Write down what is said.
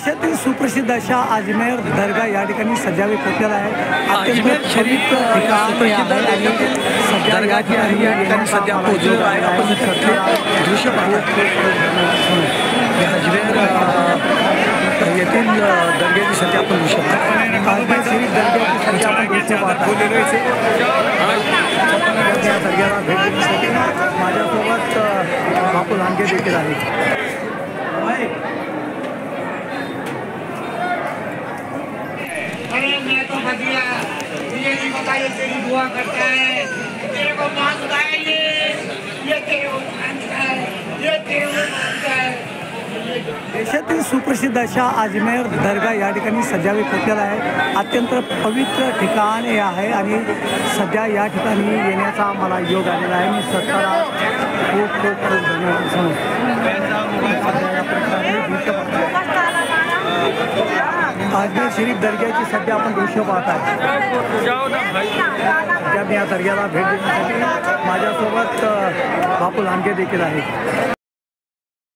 देशातील सुप्रसिद्ध अशा अजमेर दर्गा या ठिकाणी सध्या मी पोहोचलेला आहे। अजमेर शरीफ सुप्रसिद्ध दर्गा जी आहे या ठिकाणी सध्या पोहोचलेलो आहे। आपण दृश्य पाहतो अजमेर येथील दर्ग्याची सध्या आपण दृश्य पाहतो। अजमेर शरीफ दर्ग्याची सध्या आपण दृश्य पाहतो। या दर्ग्याला भेट देण्यासाठी माझ्यासोबत बापू लांडगे देखील आहेत। मैं तो बदिया ये नहीं पता ये तेरी दुआ करता है, तेरे को मानता है, ये तेरे को मानता है, ये तेरे को मानता है। देशातील सुप्रसिद्ध अशा अजमेर दर्गा या ठिकाणी सध्या मी पोहोचलेला आहे। अत्यंत पवित्र ठिकाण हे आहे आणि सध्या या ठिकाणी येण्याचा मला योग आलेला आहे। मी स्वतःला खूप धन्यवाद अजमेर शरीफ दर्ग्याची सध्या आपण दृश्य पाहत आहे। सध्या मी या दर्ग्याला भेट देण्यासाठी माझ्यासोबत बापू लांडगे देखील आहेत।